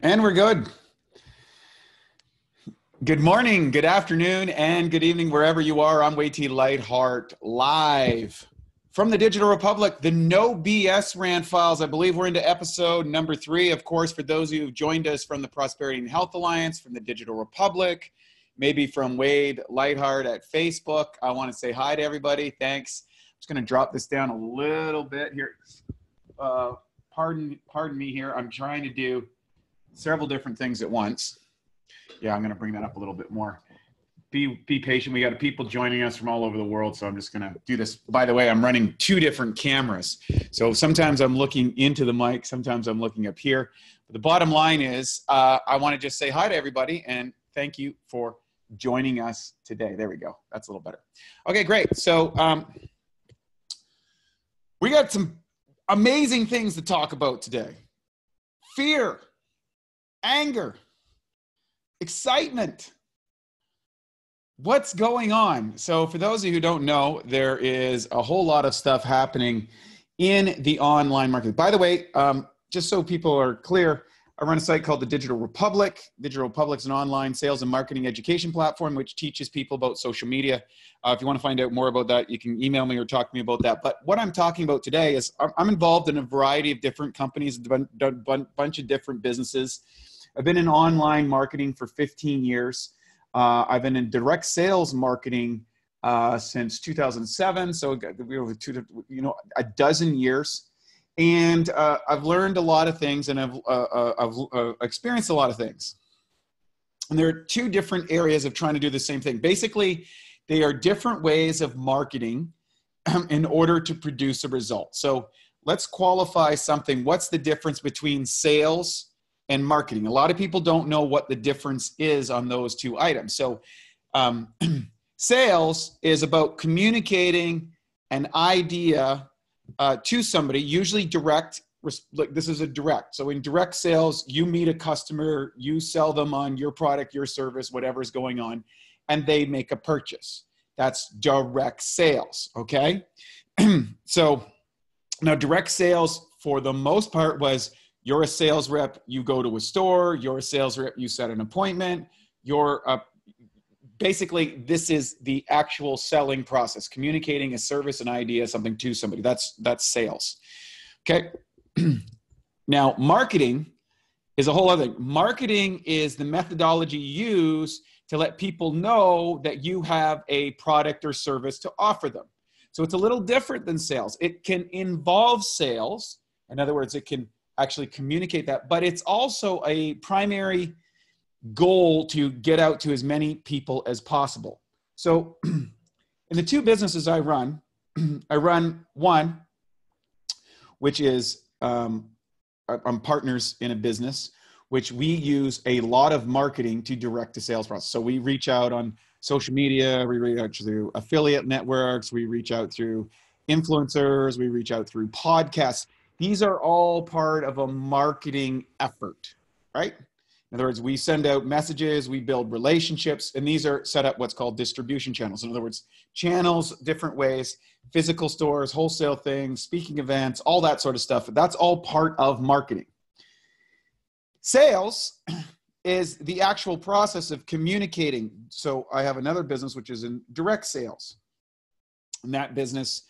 And we're good. Good morning, good afternoon, and good evening, wherever you are. I'm Way-T Lightheart, live from the Digital Republic, the No BS Rant Files. I believe we're into episode number 3. Of course, for those of you who've joined us from the Prosperity and Health Alliance, from the Digital Republic, maybe from Wade Lightheart at Facebook, I want to say hi to everybody. Thanks. I'm just going to drop this down a little bit here. Pardon me here. I'm trying to do several different things at once. Yeah, I'm going to bring that up a little bit more. Be patient. We got people joining us from all over the world, so I'm just going to do this. By the way, I'm running 2 different cameras. So sometimes I'm looking into the mic, sometimes I'm looking up here. But the bottom line is I want to just say hi to everybody and thank you for joining us today. There we go. That's a little better. Okay, great. So we got some amazing things to talk about today. Fear, anger, excitement. What's going on? So for those of you who don't know, there is a whole lot of stuff happening in the online market. By the way, just so people are clear, I run a site called the Digital Republic. Digital Republic is an online sales and marketing education platform which teaches people about social media. If you want to find out more about that, you can email me or talk to me about that. But what I'm talking about today is I'm involved in a variety of different companies, a bunch of different businesses. I've been in online marketing for 15 years. I've been in direct sales marketing since 2007. So we over a dozen years. And I've learned a lot of things and I've experienced a lot of things. And there are 2 different areas of trying to do the same thing. Basically, they are different ways of marketing in order to produce a result. So let's qualify something. What's the difference between sales and marketing? A lot of people don't know what the difference is on those 2 items. So sales is about communicating an idea to somebody, usually direct. Like this is a direct. So in direct sales, you meet a customer, you sell them on your product, your service, whatever's going on, and they make a purchase. That's direct sales, okay? So now direct sales, for the most part, was you're a sales rep, you go to a store, you're a sales rep, you set an appointment, basically, this is the actual selling process, communicating a service, an idea, something to somebody. That's sales. Okay. Now, marketing is a whole other thing. Marketing is the methodology you use to let people know that you have a product or service to offer them. So it's a little different than sales. It can involve sales. In other words, it can actually communicate that, but it's also a primary goal to get out to as many people as possible. So in the 2 businesses I run one, which is I'm partners in a business, which we use a lot of marketing to direct the sales process. So we reach out on social media, we reach out through affiliate networks, we reach out through influencers, we reach out through podcasts. These are all part of a marketing effort, right? In other words, we send out messages, we build relationships, and these are set up what's called distribution channels. In other words, channels, different ways, physical stores, wholesale things, speaking events, all that sort of stuff. That's all part of marketing. Sales is the actual process of communicating. So I have another business which is in direct sales. In that business,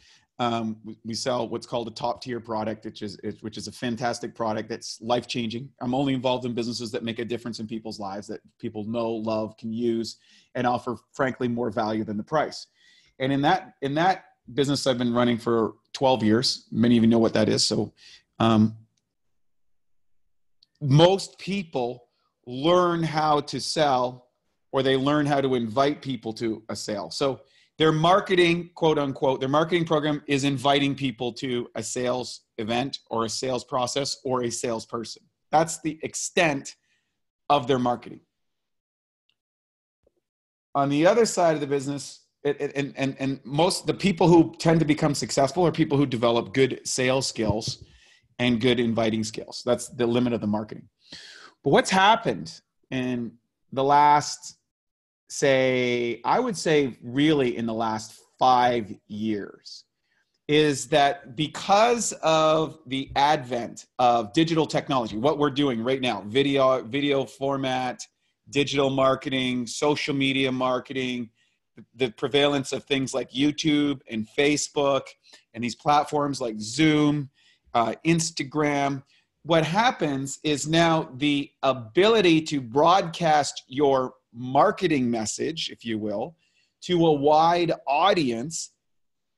we sell what's called a top tier product, which is a fantastic product that's life changing. I'm only involved in businesses that make a difference in people's lives, that people know, love, can use, and offer, frankly, more value than the price. And in that business, I've been running for 12 years. Many of you know what that is. So most people learn how to sell, or they learn how to invite people to a sale. So their marketing, quote unquote, their marketing program is inviting people to a sales event or a sales process or a salesperson. That's the extent of their marketing. On the other side of the business, and most the people who tend to become successful are people who develop good sales skills and good inviting skills. That's the limit of the marketing. But what's happened in the last, I would say really in the last 5 years, is that because of the advent of digital technology, what we're doing right now, video format, digital marketing, social media marketing, the prevalence of things like YouTube and Facebook and these platforms like Zoom, Instagram, what happens is now the ability to broadcast your marketing message, if you will, to a wide audience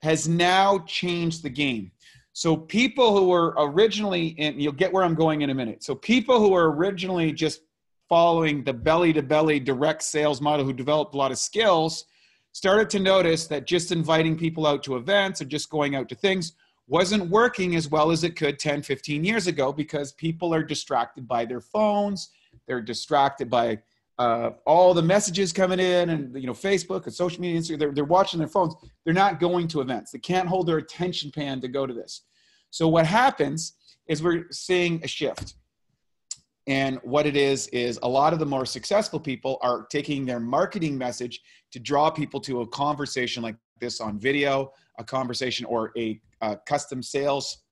has now changed the game. So people who were originally, and you'll get where I'm going in a minute. So people who were originally just following the belly-to-belly direct sales model, who developed a lot of skills, started to notice that just inviting people out to events or just going out to things wasn't working as well as it could 10, 15 years ago, because people are distracted by their phones. They're distracted by all the messages coming in, and Facebook and social media, Instagram, they're watching their phones. They're not going to events. They can't hold their attention span to go to this. So what happens is we're seeing a shift. And what it is a lot of the more successful people are taking their marketing message to draw people to a conversation like this on video, a conversation or a custom sales,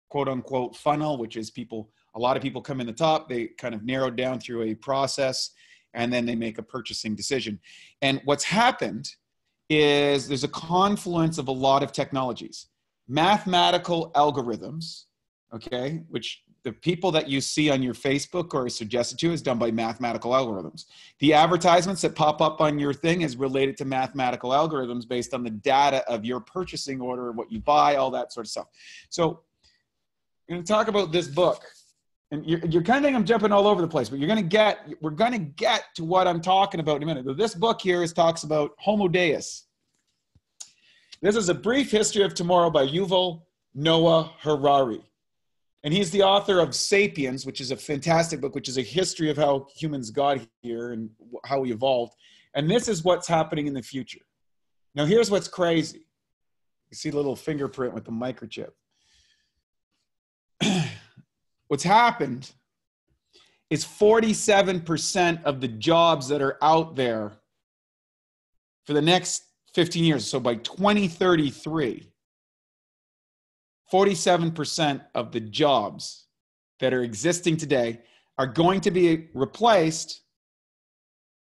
quote unquote, funnel, which is a lot of people come in the top, they kind of narrow down through a process, and then they make a purchasing decision. And what's happened is there's a confluence of a lot of technologies, mathematical algorithms, okay, which the people that you see on your Facebook or suggested to is done by mathematical algorithms. The advertisements that pop up on your thing is related to mathematical algorithms based on the data of your purchasing order, what you buy, all that sort of stuff. So I'm going to talk about this book. And you're kind of thinking I'm jumping all over the place, but we're going to get to what I'm talking about in a minute. This book here talks about Homo Deus. This is A Brief History of Tomorrow by Yuval Noah Harari. And he's the author of Sapiens, which is a fantastic book, which is a history of how humans got here and how we evolved. And this is what's happening in the future. Now, here's what's crazy. You see the little fingerprint with the microchip. What's happened is 47% of the jobs that are out there for the next 15 years, so by 2033, 47% of the jobs that are existing today are going to be replaced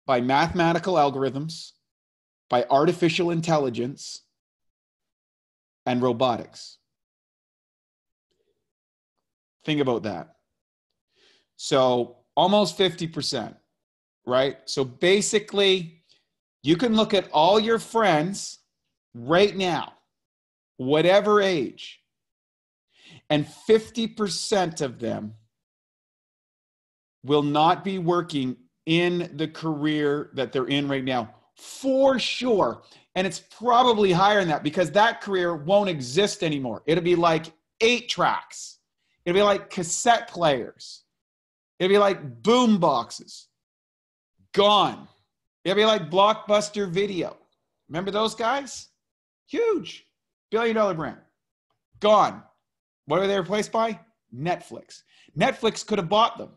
by mathematical algorithms, by artificial intelligence, and robotics. Think about that. So almost 50%, right? So basically, you can look at all your friends right now, whatever age, and 50% of them will not be working in the career that they're in right now, for sure. And it's probably higher than that, because that career won't exist anymore. It'll be like 8 tracks. It'll be like cassette players. It'll be like boom boxes. Gone. It'll be like Blockbuster Video. Remember those guys? Huge. $1 billion brand. Gone. What are they replaced by? Netflix. Netflix could have bought them.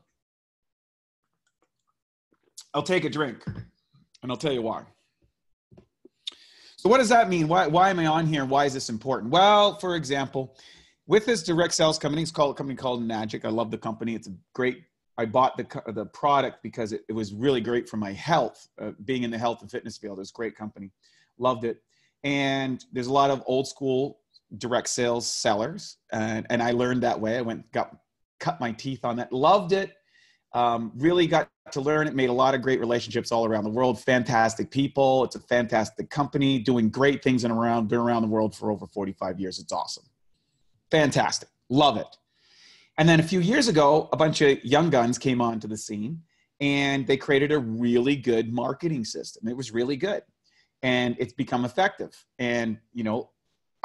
I'll take a drink, and I'll tell you why. So what does that mean? Why am I on here? Why is this important? Well, for example, with this direct sales company, it's called a company called Enagic. I love the company. It's a great, I bought the product because it was really great for my health. Being in the health and fitness field, it was a great company. Loved it. And there's a lot of old school direct sales sellers. And I learned that way. I cut my teeth on that. Loved it. Really got to learn it. Made a lot of great relationships all around the world. Fantastic people. It's a fantastic company doing great things been around the world for over 45 years. It's awesome. Fantastic. Love it. And then a few years ago, a bunch of young guns came onto the scene, and they created a really good marketing system. It was really good, and it's become effective. And,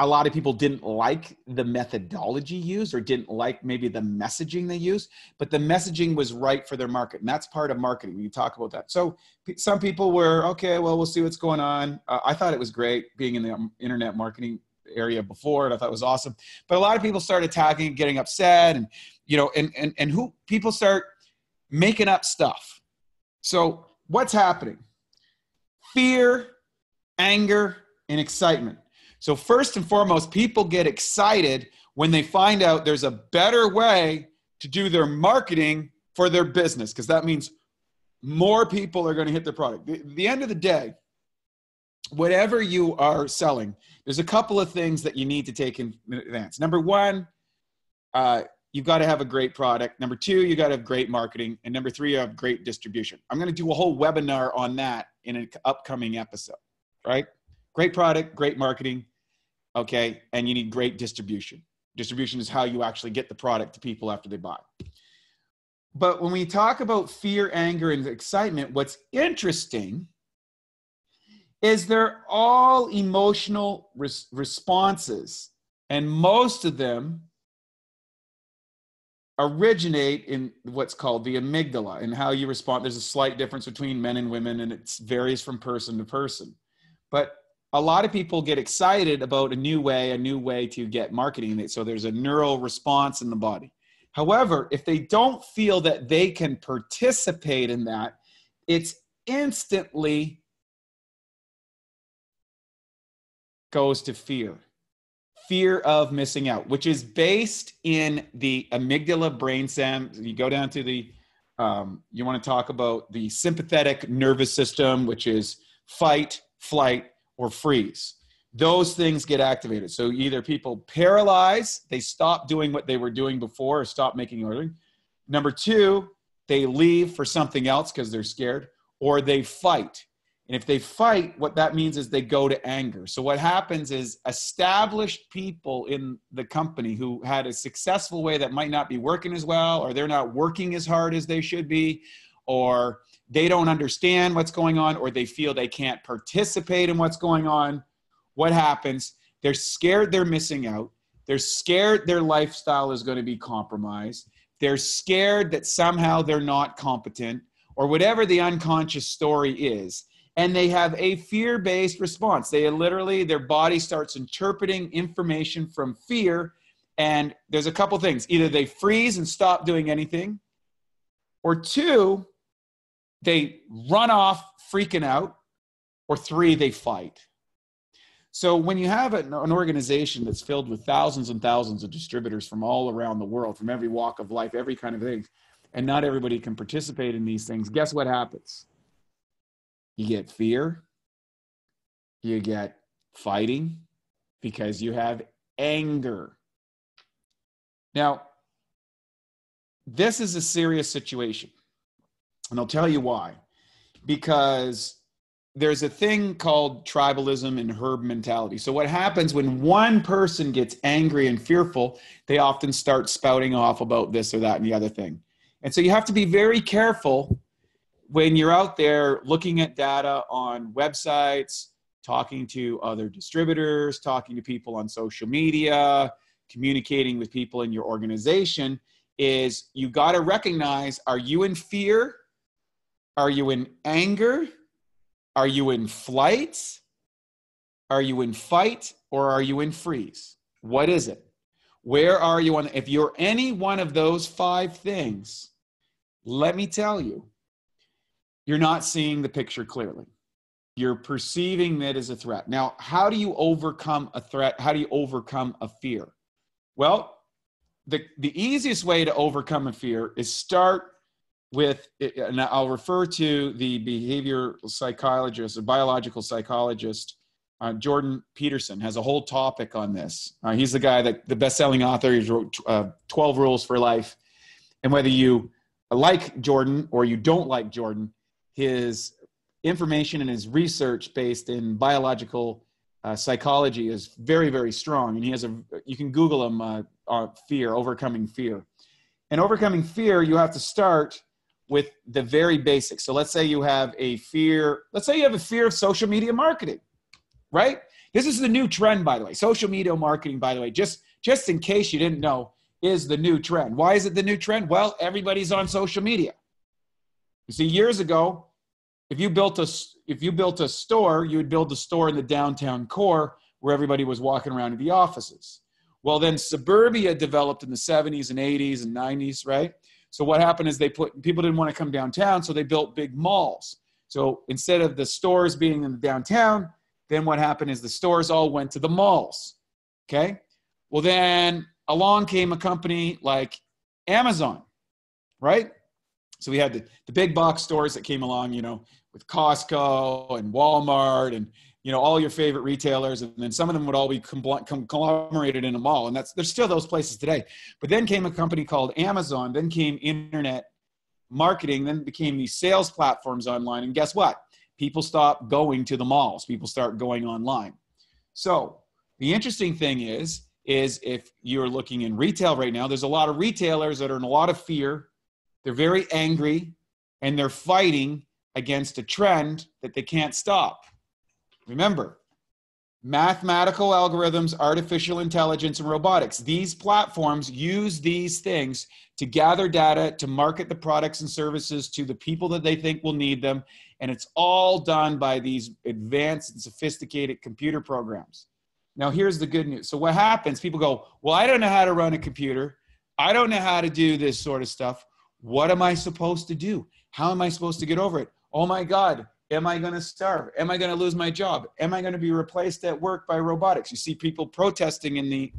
a lot of people didn't like the methodology used, or didn't like maybe the messaging they used, but the messaging was right for their market. And that's part of marketing. We talk about that. So some people were, okay, well, we'll see what's going on. I thought it was great being in the internet marketing area before, and I thought it was awesome. But a lot of people started attacking, getting upset, and people start making up stuff. So what's happening? Fear, anger, and excitement. So first and foremost, people get excited when they find out there's a better way to do their marketing for their business, because that means more people are going to hit their product. At the end of the day, whatever you are selling, there's a couple of things that you need to take in advance. Number one, you've got to have a great product. Number two, you got to have great marketing. And number three, you have great distribution. I'm going to do a whole webinar on that in an upcoming episode, right? Great product, great marketing, okay? And you need great distribution. Distribution is how you actually get the product to people after they buy. But when we talk about fear, anger, and excitement, what's interesting is they're all emotional responses. And most of them originate in what's called the amygdala and how you respond. There's a slight difference between men and women, and it varies from person to person. But a lot of people get excited about a new way to get marketing. So there's a neural response in the body. However, if they don't feel that they can participate in that, it's instantly goes to fear. Fear of missing out, which is based in the amygdala brainstem. You go down to the, you want to talk about the sympathetic nervous system, which is fight, flight, or freeze. Those things get activated. So either people paralyze, they stop doing what they were doing before or stop making ordering. Number two, they leave for something else because they're scared, or they fight. And if they fight, what that means is they go to anger. So what happens is established people in the company who had a successful way that might not be working as well, or they're not working as hard as they should be, or they don't understand what's going on, or they feel they can't participate in what's going on. What happens? They're scared they're missing out. They're scared their lifestyle is going to be compromised. They're scared that somehow they're not competent, or whatever the unconscious story is. And they have a fear-based response. They literally, their body starts interpreting information from fear. And there's a couple things. Either they freeze and stop doing anything, or two, they run off freaking out, or three, they fight. So when you have an organization that's filled with thousands and thousands of distributors from all around the world, from every walk of life, every kind of thing, and not everybody can participate in these things, guess what happens? You get fear, you get fighting, because you have anger. Now, this is a serious situation, and I'll tell you why. Because there's a thing called tribalism and herd mentality. So what happens when one person gets angry and fearful, they often start spouting off about this or that and the other thing. And so you have to be very careful when you're out there looking at data on websites, talking to other distributors, talking to people on social media, communicating with people in your organization, is you got to recognize, are you in fear? Are you in anger? Are you in flight? Are you in fight? Or are you in freeze? What is it? Where are you on? If you're any one of those five things, let me tell you, you're not seeing the picture clearly. You're perceiving that as a threat. Now, how do you overcome a threat? How do you overcome a fear? Well, the easiest way to overcome a fear is start with, and I'll refer to the behavioral psychologist or biological psychologist, Jordan Peterson has a whole topic on this. He's the guy that the best-selling author, he wrote 12 Rules for Life. And whether you like Jordan or you don't like Jordan, his information and his research based in biological psychology is very, very strong. And he has you can Google him, fear, overcoming fear. And overcoming fear, you have to start with the very basics. So let's say you have a fear, of social media marketing, right? This is the new trend, by the way. Social media marketing, by the way, just in case you didn't know, is the new trend. Why is it the new trend? Well, everybody's on social media. You see, years ago, if you built a store, you would build the store in the downtown core where everybody was walking around to the offices. Well, then suburbia developed in the 70s and 80s and 90s, right? So what happened is people didn't want to come downtown, so they built big malls. So instead of the stores being in the downtown, Then what happened is the stores all went to the malls. Okay. Well, then along came a company like Amazon, right? So we had the big box stores that came along, you know, with Costco and Walmart and, you know, all your favorite retailers. And then some of them would all be conglomerated in a mall. And there's still those places today. But then came a company called Amazon, then came internet marketing, then became these sales platforms online. And guess what? People stopped going to the malls. People start going online. So the interesting thing is if you're looking in retail right now, there's a lot of retailers that are in a lot of fear. They're very angry, and they're fighting against a trend that they can't stop. Remember, mathematical algorithms, artificial intelligence, and robotics. These platforms use these things to gather data, to market the products and services to the people that they think will need them. And it's all done by these advanced and sophisticated computer programs. Now, here's the good news. So what happens, people go, well, I don't know how to run a computer. I don't know how to do this sort of stuff. What am I supposed to do? How am I supposed to get over it? Oh my God, am I going to starve? Am I going to lose my job? Am I going to be replaced at work by robotics? You see people protesting in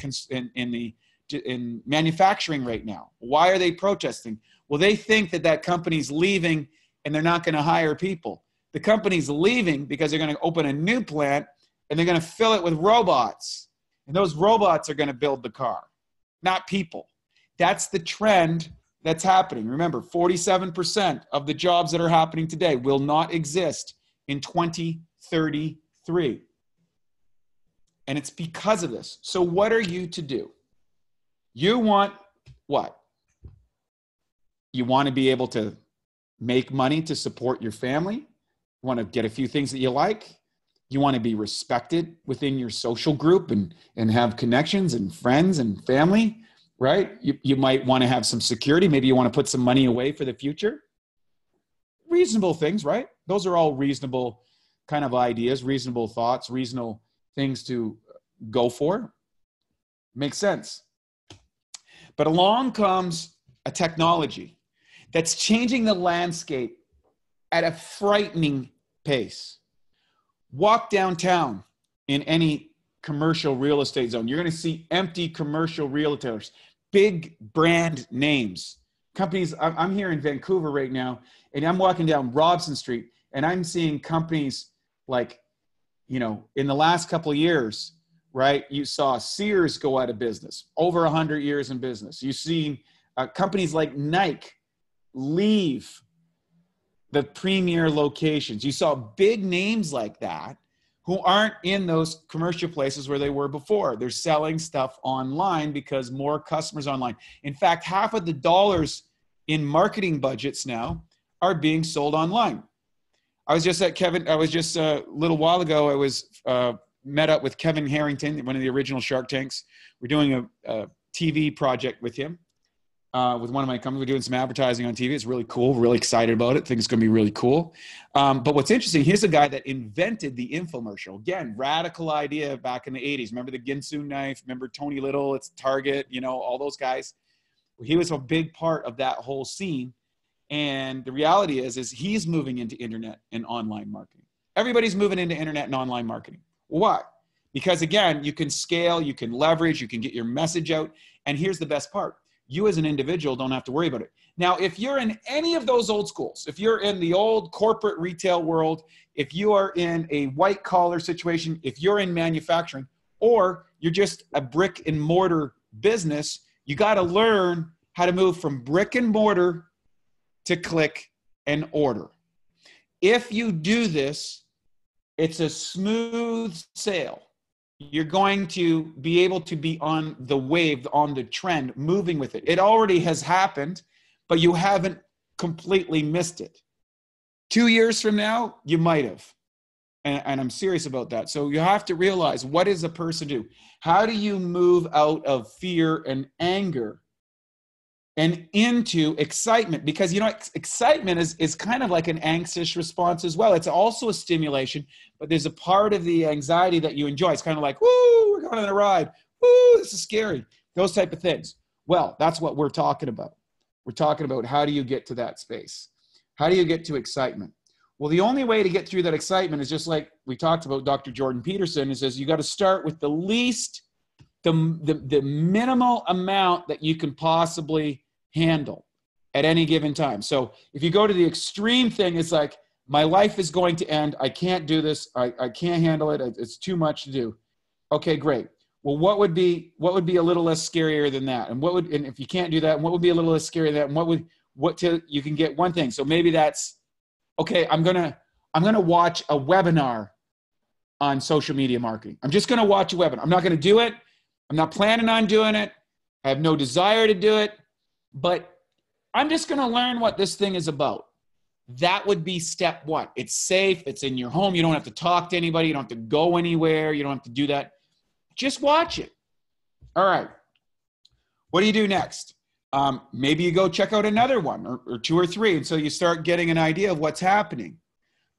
manufacturing right now. Why are they protesting? Well, they think that company's leaving and they're not going to hire people. The company's leaving because they're going to open a new plant and they're going to fill it with robots. And those robots are going to build the car, not people. That's the trend that's happening. Remember, 47% of the jobs that are happening today will not exist in 2033. And it's because of this. So what are you to do? You want what? You want to be able to make money to support your family. You want to get a few things that you like. You want to be respected within your social group and have connections and friends and family. Right? You might want to have some security. Maybe you want to put some money away for the future. Reasonable things, right? Those are all reasonable kind of ideas, reasonable thoughts, reasonable things to go for. Makes sense. But along comes a technology that's changing the landscape at a frightening pace. Walk downtown in any commercial real estate zone. You're going to see empty commercial realtors. Big brand names, companies. I'm here in Vancouver right now, and I'm walking down Robson Street, and I'm seeing companies like, you know, in the last couple of years, right? You saw Sears go out of business, over 100 years in business. You've seen companies like Nike leave the premier locations. You saw big names like that who aren't in those commercial places where they were before. They're selling stuff online because more customers online. In fact, half of the dollars in marketing budgets now are being sold online. I was just a little while ago, I was met up with Kevin Harrington, one of the original Shark Tanks. We're doing a TV project with him. With one of my companies. We're doing some advertising on TV. It's really cool. We're really excited about it. Think it's going to be really cool. But what's interesting, here's a guy that invented the infomercial. Again, radical idea back in the 80s. Remember the Ginsu knife? Remember Tony Little? It's Target, you know, all those guys. He was a big part of that whole scene. And the reality is he's moving into internet and online marketing. Everybody's moving into internet and online marketing. Why? Because again, you can scale, you can leverage, you can get your message out. And here's the best part. You as an individual don't have to worry about it. Now, if you're in any of those old schools, if you're in the old corporate retail world, if you are in a white collar situation, if you're in manufacturing, or you're just a brick and mortar business, you got to learn how to move from brick and mortar to click and order. If you do this, it's a smooth sail. You're going to be able to be on the wave, on the trend, moving with it. It already has happened, but you haven't completely missed it. 2 years from now, you might have. And I'm serious about that. So you have to realize, what does a person do? How do you move out of fear and anger and into excitement? Because, you know, excitement is kind of like an anxious response as well. It's also a stimulation, but there's a part of the anxiety that you enjoy. It's kind of like, woo, we're going on a ride. Woo, this is scary. Those type of things. Well, that's what we're talking about. We're talking about, how do you get to that space? How do you get to excitement? Well, the only way to get through that excitement is just like we talked about Dr. Jordan Peterson. It says you got to start with the minimal amount that you can possibly handle at any given time. So if you go to the extreme thing, it's like, my life is going to end. I can't do this. I can't handle it. It's too much to do. Okay, great. Well, what would be a little less scarier than that? And and if you can't do that, what would be a little less scary than that? And you can get one thing. So maybe that's, okay, I'm going to watch a webinar on social media marketing. I'm just going to watch a webinar. I'm not going to do it. I'm not planning on doing it. I have no desire to do it, but I'm just going to learn what this thing is about. That would be step one. It's safe. It's in your home. You don't have to talk to anybody. You don't have to go anywhere. You don't have to do that. Just watch it. All right. What do you do next? Maybe you go check out another one or two or three. And so you start getting an idea of what's happening,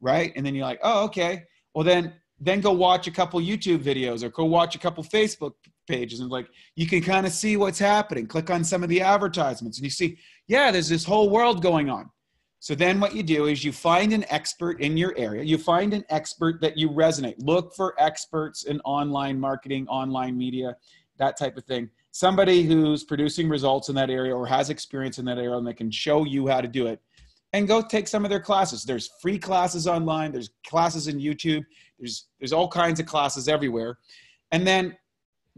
right? And then you're like, oh, okay. Well, then go watch a couple YouTube videos or go watch a couple Facebook pages. And like, you can kind of see what's happening. Click on some of the advertisements and you see, yeah, there's this whole world going on. So then what you do is you find an expert in your area. You find an expert that you resonate. Look for experts in online marketing, online media, that type of thing. Somebody who's producing results in that area or has experience in that area and they can show you how to do it. And go take some of their classes. There's free classes online. There's classes in YouTube. There's all kinds of classes everywhere. And then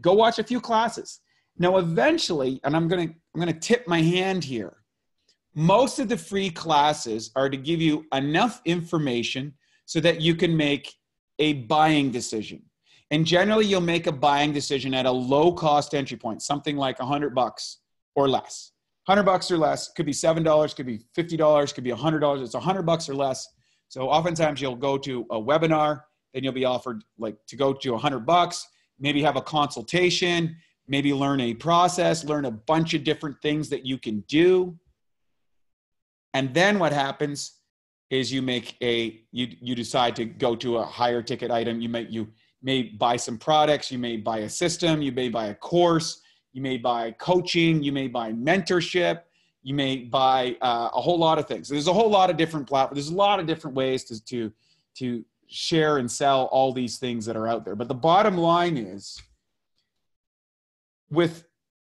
go watch a few classes. Now eventually, and I'm gonna tip my hand here, most of the free classes are to give you enough information so that you can make a buying decision. And generally, you'll make a buying decision at a low-cost entry point, something like $100 or less. $100 or less, could be $7, could be $50, could be $100. It's $100 or less. So oftentimes, you'll go to a webinar, then you'll be offered like to go to $100, maybe have a consultation, maybe learn a process, learn a bunch of different things that you can do. And then what happens is you decide to go to a higher ticket item. You may buy some products. You may buy a system. You may buy a course. You may buy coaching. You may buy mentorship. You may buy a whole lot of things. There's a whole lot of different platforms. There's a lot of different ways to share and sell all these things that are out there. But the bottom line is, with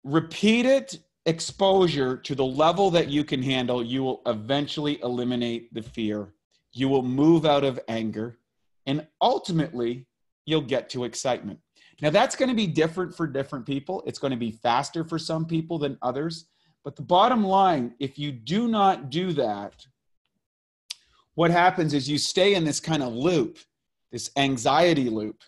repeated exposure to the level that you can handle, you will eventually eliminate the fear. You will move out of anger, and ultimately you'll get to excitement. Now that's going to be different for different people. It's going to be faster for some people than others. But the bottom line, if you do not do that, what happens is you stay in this kind of loop, this anxiety loop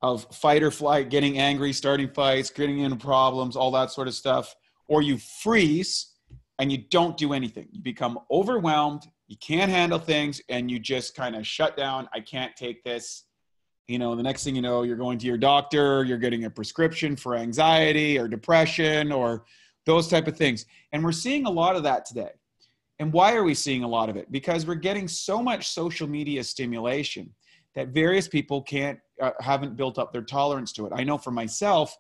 of fight or flight, getting angry, starting fights, getting into problems, all that sort of stuff. Or you freeze and you don't do anything. You become overwhelmed, you can't handle things, and you just kind of shut down. I can't take this. The next thing you know, you're going to your doctor, you're getting a prescription for anxiety or depression or those type of things. And we're seeing a lot of that today. And why are we seeing a lot of it? Because we're getting so much social media stimulation that various people haven't built up their tolerance to it. I know for myself,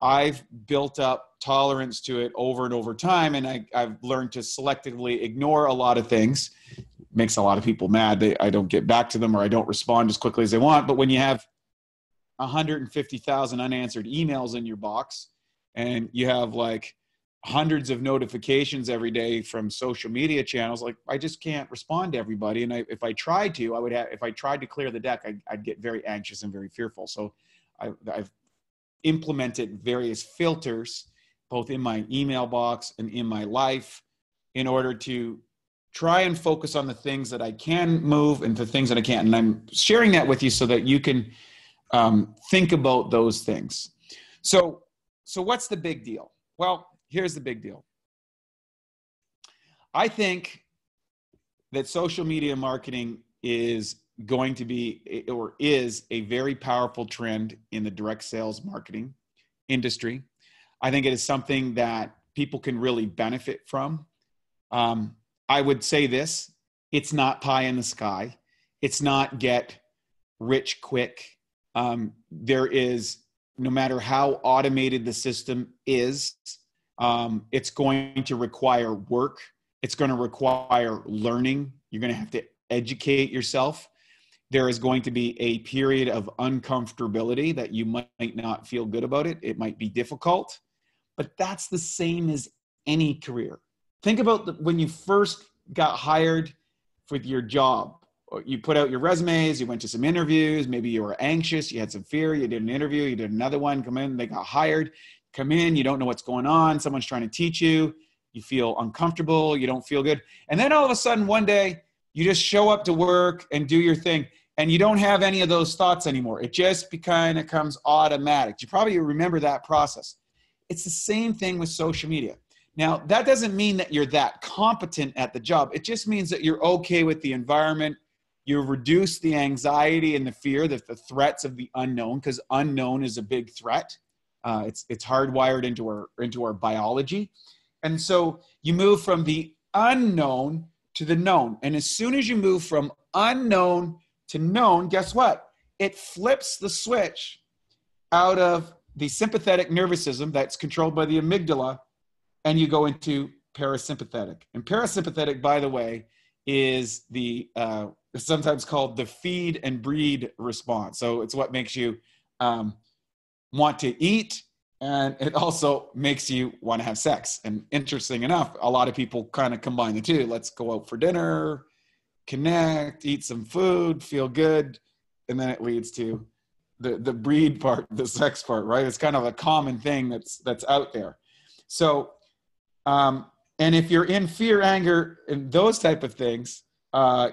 I've built up tolerance to it over and over time, and I've learned to selectively ignore a lot of things. It makes a lot of people mad. I don't get back to them or I don't respond as quickly as they want. But when you have 150,000 unanswered emails in your box and you have like hundreds of notifications every day from social media channels, like I just can't respond to everybody. And if I tried to, if I tried to clear the deck, I'd get very anxious and very fearful. So I've implemented various filters both in my email box and in my life in order to try and focus on the things that I can move and the things that I can't. And I'm sharing that with you so that you can think about those things. So what's the big deal? Well, here's the big deal. I think that social media marketing is going to be, or is, a very powerful trend in the direct sales marketing industry. I think it is something that people can really benefit from. I would say this: it's not pie in the sky. It's not get rich quick. There is, no matter how automated the system is, it's going to require work. It's going to require learning. You're going to have to educate yourself. There is going to be a period of uncomfortability that you might not feel good about it. It might be difficult, but that's the same as any career. Think about when you first got hired for your job. You put out your resumes, you went to some interviews, maybe you were anxious, you had some fear, you did an interview, you did another one, come in, they got hired, come in, you don't know what's going on, someone's trying to teach you, you feel uncomfortable, you don't feel good. And then all of a sudden one day, you just show up to work and do your thing, and you don't have any of those thoughts anymore. It just kind of comes automatic. You probably remember that process. It's the same thing with social media. Now, that doesn't mean that you're that competent at the job. It just means that you're okay with the environment. You reduce the anxiety and the fear, the threats of the unknown, because unknown is a big threat. It's hardwired into our biology. And so you move from the unknown to the known. And as soon as you move from unknown to known, guess what? It flips the switch out of the sympathetic nervous system that's controlled by the amygdala, and you go into parasympathetic. And parasympathetic, by the way, is it's sometimes called the feed and breed response. So it's what makes you want to eat, and it also makes you want to have sex. And interesting enough, a lot of people kind of combine the two. Let's go out for dinner, connect, eat some food, feel good, and then it leads to the breed part, the sex part, right? It's kind of a common thing that's out there. So, and if you're in fear, anger, and those type of things,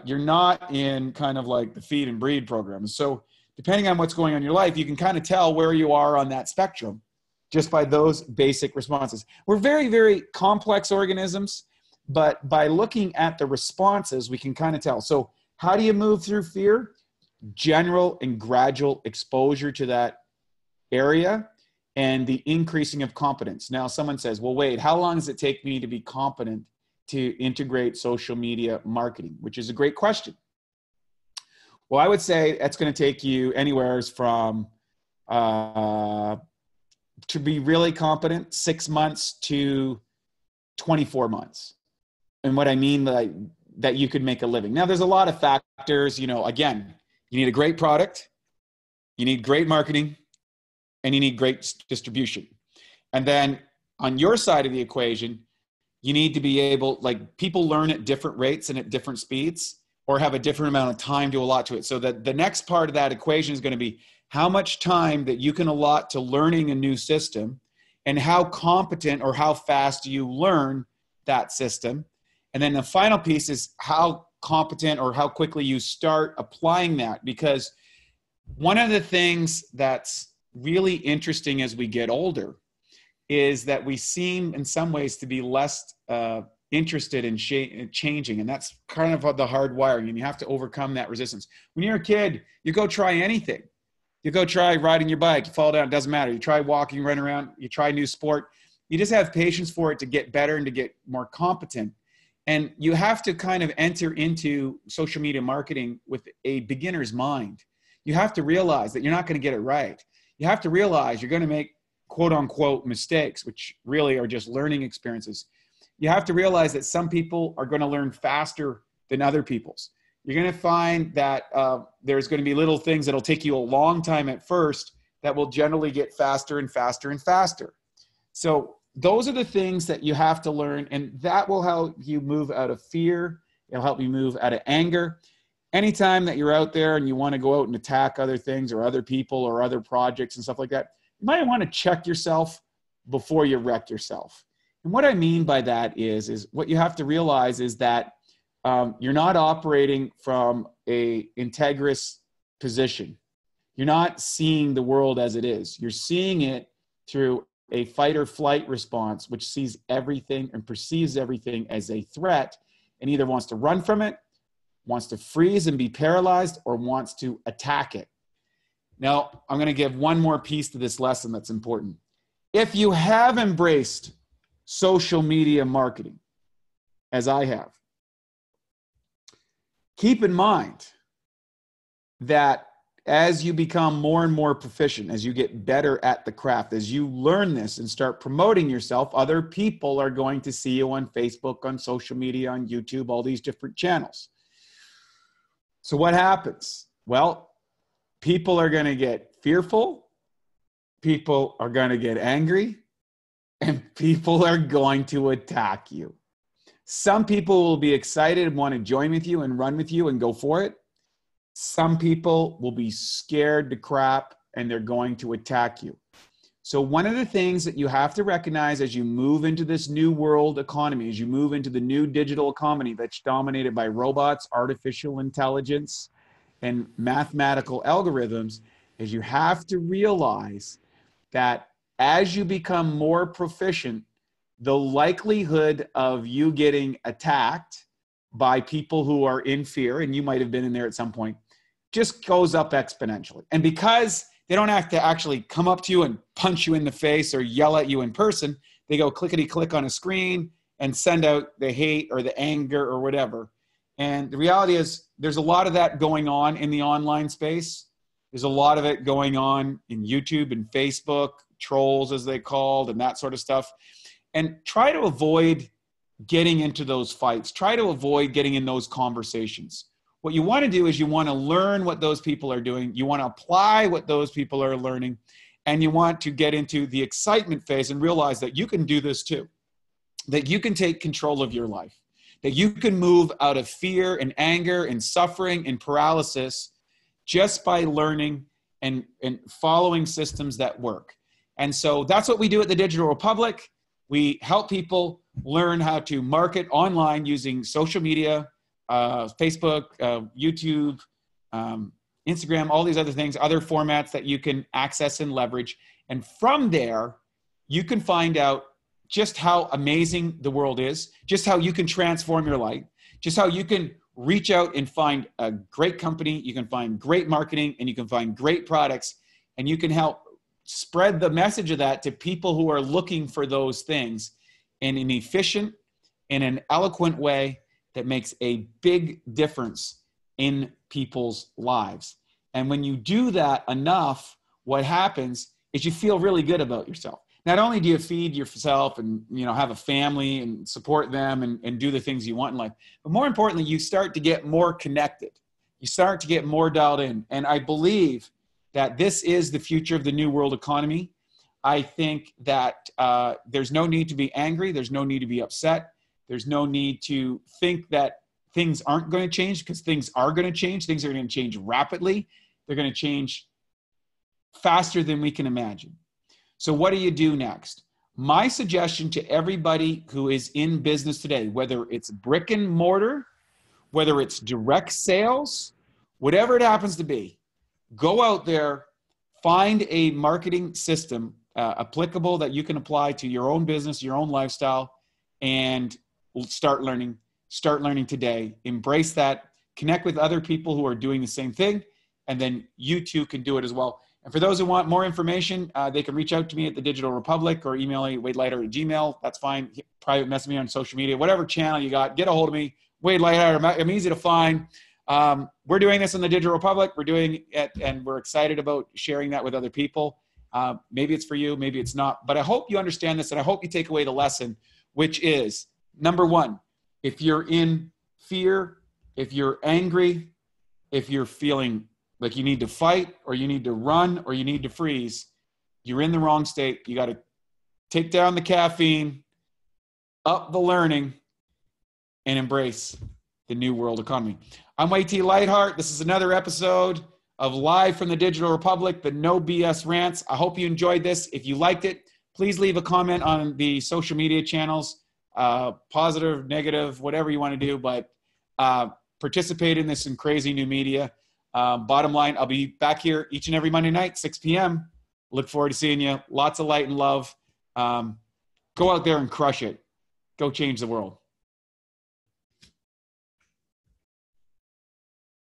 you're not in kind of like the feed and breed program. So depending on what's going on in your life, you can kind of tell where you are on that spectrum just by those basic responses. We're very, very complex organisms, but by looking at the responses, we can kind of tell. So how do you move through fear? General and gradual exposure to that area and the increasing of competence. Now, someone says, well, wait, how long does it take me to be competent to integrate social media marketing? Which is a great question. Well, I would say that's going to take you anywhere from to be really competent, 6 months to 24 months. And what I mean by that, you could make a living. Now, there's a lot of factors. Again, you need a great product, you need great marketing, and you need great distribution. And then on your side of the equation, you need to be able, like, people learn at different rates and at different speeds, or have a different amount of time to allot to it. So that the next part of that equation is going to be how much time that you can allot to learning a new system, and how competent or how fast do you learn that system. And then the final piece is how competent or how quickly you start applying that. Because one of the things that's really interesting as we get older is that we seem in some ways to be less interested in changing. And that's kind of the hard wiring, and you have to overcome that resistance. When you're a kid, you go try anything. You go try riding your bike, you fall down, it doesn't matter. You try walking, run around, you try a new sport. You just have patience for it to get better and to get more competent. And you have to kind of enter into social media marketing with a beginner's mind. You have to realize that you're not going to get it right. You have to realize you're going to make quote unquote mistakes, which really are just learning experiences. You have to realize that some people are going to learn faster than other people's. You're going to find that there's going to be little things that'll take you a long time at first that will generally get faster and faster and faster. So those are the things that you have to learn, and that will help you move out of fear. It'll help you move out of anger. Anytime that you're out there and you want to go out and attack other things or other people or other projects and stuff like that, you might want to check yourself before you wreck yourself. And what I mean by that is what you have to realize is that you're not operating from a integrous position. You're not seeing the world as it is. You're seeing it through a fight or flight response, which sees everything and perceives everything as a threat, and either wants to run from it, wants to freeze and be paralyzed, or wants to attack it. Now, I'm going to give one more piece to this lesson that's important. If you have embraced social media marketing, as I have, keep in mind that as you become more and more proficient, as you get better at the craft, as you learn this and start promoting yourself, other people are going to see you on Facebook, on social media, on YouTube, all these different channels. So what happens? Well, people are going to get fearful. People are going to get angry, and people are going to attack you. Some people will be excited and want to join with you and run with you and go for it. Some people will be scared to crap and they're going to attack you. So one of the things that you have to recognize as you move into this new world economy, as you move into the new digital economy that's dominated by robots, artificial intelligence, and mathematical algorithms, is you have to realize that as you become more proficient, the likelihood of you getting attacked by people who are in fear, and you might have been in there at some point, just goes up exponentially. And because they don't have to actually come up to you and punch you in the face or yell at you in person, they go clickety-click on a screen and send out the hate or the anger or whatever. And the reality is there's a lot of that going on in the online space. There's a lot of it going on in YouTube and Facebook, trolls as they called, and that sort of stuff. And try to avoid getting into those fights. Try to avoid getting in those conversations. What you want to do is you want to learn what those people are doing. You want to apply what those people are learning. And you want to get into the excitement phase and realize that you can do this too. That you can take control of your life. That you can move out of fear and anger and suffering and paralysis just by learning and following systems that work. And so that's what we do at the Digital Republic. We help people learn how to market online using social media, Facebook, YouTube, Instagram, all these other things, other formats that you can access and leverage. And from there, you can find out just how amazing the world is, just how you can transform your life, just how you can reach out and find a great company, you can find great marketing, and you can find great products, and you can help spread the message of that to people who are looking for those things in an efficient, in an eloquent way that makes a big difference in people's lives. And when you do that enough, what happens is you feel really good about yourself. Not only do you feed yourself and have a family and support them and do the things you want in life, but more importantly, you start to get more connected. You start to get more dialed in. And I believe that this is the future of the new world economy. I think that there's no need to be angry. There's no need to be upset. There's no need to think that things aren't going to change, because things are going to change. Things are going to change rapidly. They're going to change faster than we can imagine. So what do you do next? My suggestion to everybody who is in business today, whether it's brick and mortar, whether it's direct sales, whatever it happens to be, go out there, find a marketing system applicable that you can apply to your own business, your own lifestyle, and start learning today. Embrace that, connect with other people who are doing the same thing, and then you too can do it as well. And for those who want more information, they can reach out to me at the Digital Republic or email me, WadeLightheart@gmail. That's fine. Private message me on social media, whatever channel you got, get a hold of me. Wade Lightheart, I'm easy to find. We're doing this in the Digital Republic. We're doing it, and we're excited about sharing that with other people. Maybe it's for you, maybe it's not. But I hope you understand this, and I hope you take away the lesson, which is, number one, if you're in fear, if you're angry, if you're feeling like you need to fight or you need to run or you need to freeze, you're in the wrong state. You got to take down the caffeine, up the learning, and embrace the new world economy. I'm Wade Lightheart. This is another episode of Live from the Digital Republic, the No BS Rants. I hope you enjoyed this. If you liked it, please leave a comment on the social media channels, positive, negative, whatever you want to do, but participate in this in crazy new media. Bottom line, I'll be back here each and every Monday night, 6 p.m. Look forward to seeing you. Lots of light and love. Go out there and crush it. Go change the world.